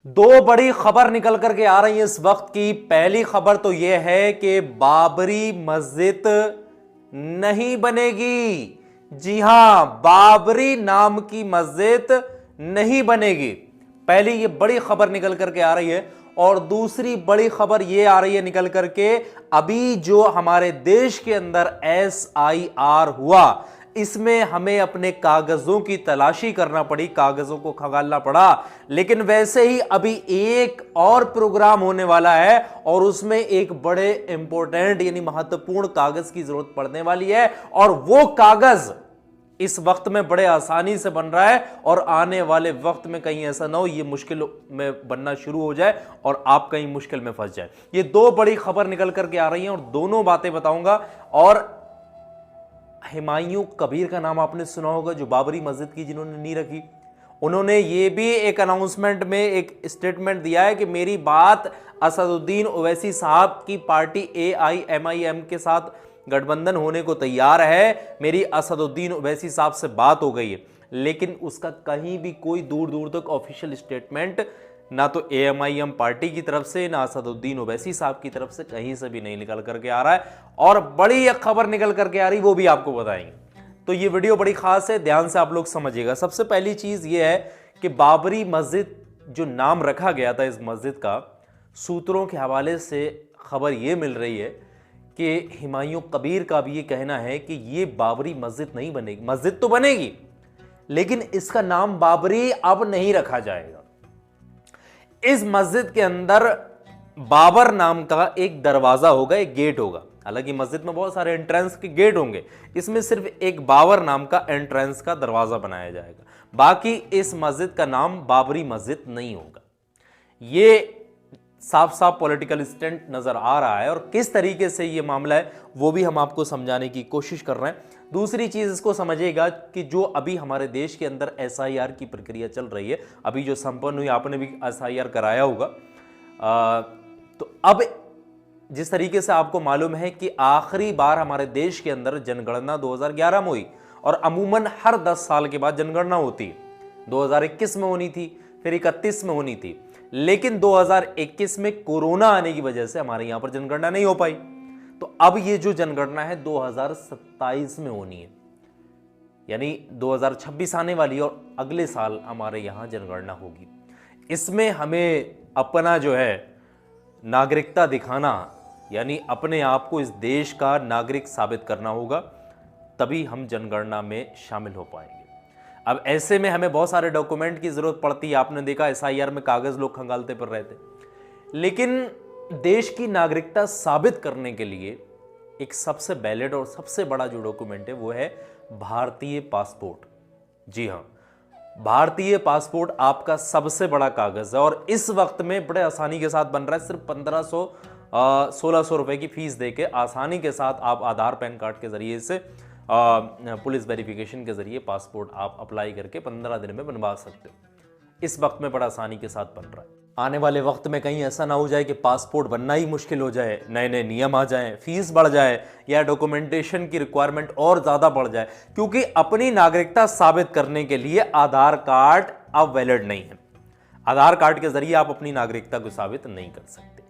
दो बड़ी खबर निकल करके आ रही है इस वक्त की। पहली खबर तो यह है कि बाबरी मस्जिद नहीं बनेगी। जी हां, बाबरी नाम की मस्जिद नहीं बनेगी। पहली ये बड़ी खबर निकल करके आ रही है। और दूसरी बड़ी खबर ये आ रही है निकल करके, अभी जो हमारे देश के अंदर SIR हुआ, इसमें हमें अपने कागजों की तलाशी करना पड़ी, कागजों को खंगालना पड़ा। लेकिन वैसे ही अभी एक और प्रोग्राम होने वाला है और उसमें एक बड़े इंपॉर्टेंट यानी महत्वपूर्ण कागज की जरूरत पड़ने वाली है। और वो कागज इस वक्त में बड़े आसानी से बन रहा है और आने वाले वक्त में कहीं ऐसा ना हो ये मुश्किल में बनना शुरू हो जाए और आप कहीं मुश्किल में फंस जाए। ये दो बड़ी खबर निकल करके आ रही हैं और दोनों बातें बताऊंगा। और हुमायूं कबीर का नाम आपने सुना होगा, जो बाबरी मस्जिद की जिन्होंने नींव रखी। उन्होंने ये भी एक अनाउंसमेंट में एक स्टेटमेंट दिया है कि मेरी बात असदुद्दीन ओवैसी साहब की पार्टी AIMIM के साथ गठबंधन होने को तैयार है, मेरी असदुद्दीन ओवैसी साहब से बात हो गई है। लेकिन उसका कहीं भी कोई दूर दूर तक ऑफिशियल स्टेटमेंट ना तो AIMIM पार्टी की तरफ से ना असदुद्दीन ओवैसी साहब की तरफ से कहीं से भी नहीं निकल करके आ रहा है। और बड़ी एक खबर निकल करके आ रही, वो भी आपको बताएंगे। तो ये वीडियो बड़ी खास है, ध्यान से आप लोग समझिएगा। सबसे पहली चीज ये है कि बाबरी मस्जिद जो नाम रखा गया था इस मस्जिद का, सूत्रों के हवाले से खबर ये मिल रही है कि हुमायूं कबीर का भी ये कहना है कि ये बाबरी मस्जिद नहीं बनेगी। मस्जिद तो बनेगी लेकिन इसका नाम बाबरी अब नहीं रखा जाएगा। इस मस्जिद के अंदर बाबर नाम का एक दरवाजा होगा, एक गेट होगा। हालांकि मस्जिद में बहुत सारे एंट्रेंस के गेट होंगे, इसमें सिर्फ एक बाबर नाम का एंट्रेंस का दरवाजा बनाया जाएगा। बाकी इस मस्जिद का नाम बाबरी मस्जिद नहीं होगा। ये साफ साफ पॉलिटिकल स्टंट नजर आ रहा है और किस तरीके से ये मामला है वो भी हम आपको समझाने की कोशिश कर रहे हैं। दूसरी चीज इसको समझिएगा कि जो अभी हमारे देश के अंदर SIR की प्रक्रिया चल रही है, अभी जो संपन्न हुई, आपने भी SIR कराया होगा। तो अब जिस तरीके से आपको मालूम है कि आखिरी बार हमारे देश के अंदर जनगणना 2011 में हुई और अमूमन हर 10 साल के बाद जनगणना होती है। 2021 में होनी थी, फिर 31 में होनी थी, लेकिन 2021 में कोरोना आने की वजह से हमारे यहां पर जनगणना नहीं हो पाई। तो अब ये जो जनगणना है 2027 में होनी है, यानी 2026 आने वाली और अगले साल हमारे यहां जनगणना होगी। इसमें हमें अपना जो है नागरिकता दिखाना, यानी अपने आप को इस देश का नागरिक साबित करना होगा, तभी हम जनगणना में शामिल हो पाएंगे। अब ऐसे में हमें बहुत सारे डॉक्यूमेंट की जरूरत पड़ती है। आपने देखा SIR में कागज लोग खंगालते फिर रहे थे, लेकिन देश की नागरिकता साबित करने के लिए एक सबसे वैलिड और सबसे बड़ा जो डॉक्यूमेंट है वो है भारतीय पासपोर्ट। जी हां, भारतीय पासपोर्ट आपका सबसे बड़ा कागज है और इस वक्त में बड़े आसानी के साथ बन रहा है। सिर्फ 1500-1600 रुपए की फीस देके आसानी के साथ आप आधार पैन कार्ड के जरिए से पुलिस वेरिफिकेशन के जरिए पासपोर्ट आप अप्लाई करके 15 दिन में बनवा सकते हो। इस वक्त में बड़ा आसानी के साथ बन रहा है। आने वाले वक्त में कहीं ऐसा ना हो जाए कि पासपोर्ट बनना ही मुश्किल हो जाए, नए नए नियम आ जाएं, फीस बढ़ जाए या डॉक्यूमेंटेशन की रिक्वायरमेंट और ज़्यादा बढ़ जाए, क्योंकि अपनी नागरिकता साबित करने के लिए आधार कार्ड अब वैलिड नहीं है। आधार कार्ड के जरिए आप अपनी नागरिकता को साबित नहीं कर सकते।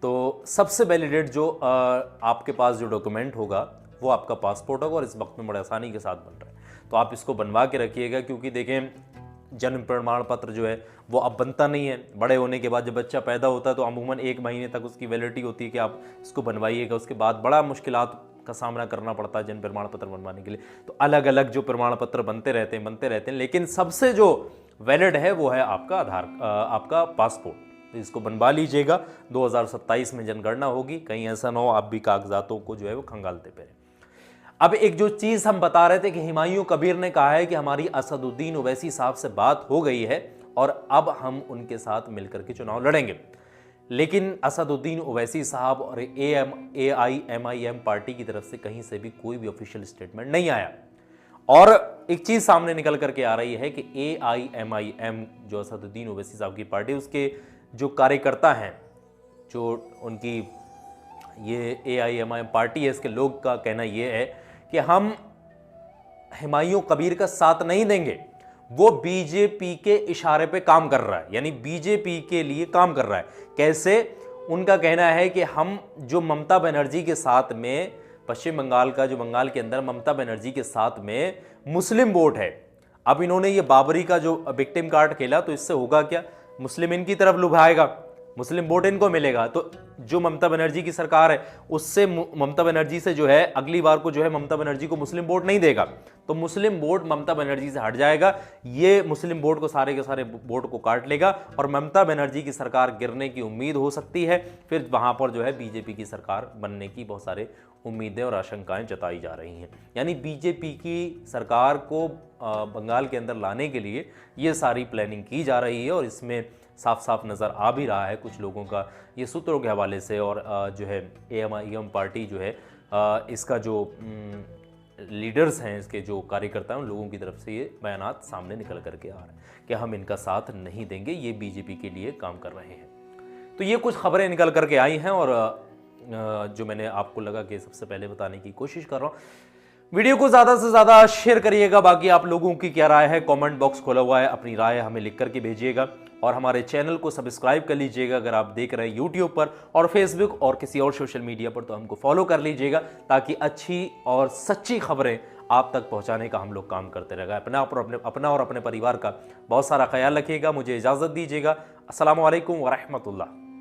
तो सबसे वैलिडेट जो आपके पास जो डॉक्यूमेंट होगा वो आपका पासपोर्ट होगा और इस वक्त में बड़े आसानी के साथ बन रहा है। तो आप इसको बनवा के रखिएगा, क्योंकि देखें जन्म प्रमाण पत्र जो है वो अब बनता नहीं है। बड़े होने के बाद जब बच्चा पैदा होता है तो अमूमन 1 महीने तक उसकी वैलिडिटी होती है कि आप इसको बनवाइएगा। उसके बाद बड़ा मुश्किलात का सामना करना पड़ता है जन्म प्रमाण पत्र बनवाने के लिए। तो अलग अलग जो प्रमाण पत्र बनते रहते हैं, लेकिन सबसे जो वैलिड है वो है आपका आपका पासपोर्ट। तो इसको बनवा लीजिएगा। 2027 में जनगणना होगी, कहीं ऐसा ना हो आप भी कागजातों को जो है वो खंगालते फिरें। अब एक जो चीज हम बता रहे थे कि हुमायूं कबीर ने कहा है कि हमारी असदुद्दीन ओवैसी साहब से बात हो गई है और अब हम उनके साथ मिलकर के चुनाव लड़ेंगे। लेकिन असदुद्दीन ओवैसी साहब और AIMIM पार्टी की तरफ से कहीं से भी कोई भी ऑफिशियल स्टेटमेंट नहीं आया। और एक चीज सामने निकल करके आ रही है कि AIMIM जो असदुद्दीन ओवैसी साहब की पार्टी, उसके जो कार्यकर्ता हैं, जो उनकी ये AIMIM पार्टी है, इसके लोग का कहना यह है कि हम हुमायूं कबीर का साथ नहीं देंगे। वो बीजेपी के इशारे पे काम कर रहा है, यानी बीजेपी के लिए काम कर रहा है। कैसे? उनका कहना है कि हम जो ममता बनर्जी के साथ में, पश्चिम बंगाल का जो बंगाल के अंदर ममता बनर्जी के साथ में मुस्लिम वोट है, अब इन्होंने ये बाबरी का जो विक्टिम कार्ड खेला, तो इससे होगा क्या? मुस्लिम इनकी तरफ लुभाएगा, मुस्लिम वोट इनको मिलेगा। तो जो ममता बनर्जी की सरकार है उससे, ममता बनर्जी से जो है अगली बार को जो है ममता बनर्जी को मुस्लिम वोट नहीं देगा, तो मुस्लिम वोट ममता बनर्जी से हट जाएगा, ये मुस्लिम वोट को, सारे के सारे वोट को काट लेगा और ममता बनर्जी की सरकार गिरने की उम्मीद हो सकती है। फिर वहां पर जो है बीजेपी की सरकार बनने की बहुत सारे उम्मीदें और आशंकाएं जताई जा रही हैं। यानी बीजेपी की सरकार को बंगाल के अंदर लाने के लिए ये सारी प्लानिंग की जा रही है और इसमें साफ साफ नज़र आ भी रहा है कुछ लोगों का ये सूत्रों के हवाले से, और जो है AIM पार्टी जो है इसका जो लीडर्स हैं, इसके जो कार्यकर्ता हैं, उन लोगों की तरफ से ये बयानात सामने निकल करके आ रहे हैं कि हम इनका साथ नहीं देंगे, ये बीजेपी के लिए काम कर रहे हैं। तो ये कुछ खबरें निकल करके आई हैं और जो मैंने आपको लगा कि सबसे पहले बताने की कोशिश कर रहा हूँ। वीडियो को ज़्यादा से ज़्यादा शेयर करिएगा। बाकी आप लोगों की क्या राय है, कमेंट बॉक्स खोला हुआ है, अपनी राय हमें लिख करके भेजिएगा और हमारे चैनल को सब्सक्राइब कर लीजिएगा अगर आप देख रहे हैं यूट्यूब पर और फेसबुक और किसी और सोशल मीडिया पर, तो हमको फॉलो कर लीजिएगा ताकि अच्छी और सच्ची खबरें आप तक पहुंचाने का हम लोग काम करते रहेगा। अपना और अपने परिवार का बहुत सारा ख्याल रखिएगा। मुझे इजाज़त दीजिएगा। अस्सलामु अलैकुम व रहमतुल्लाह।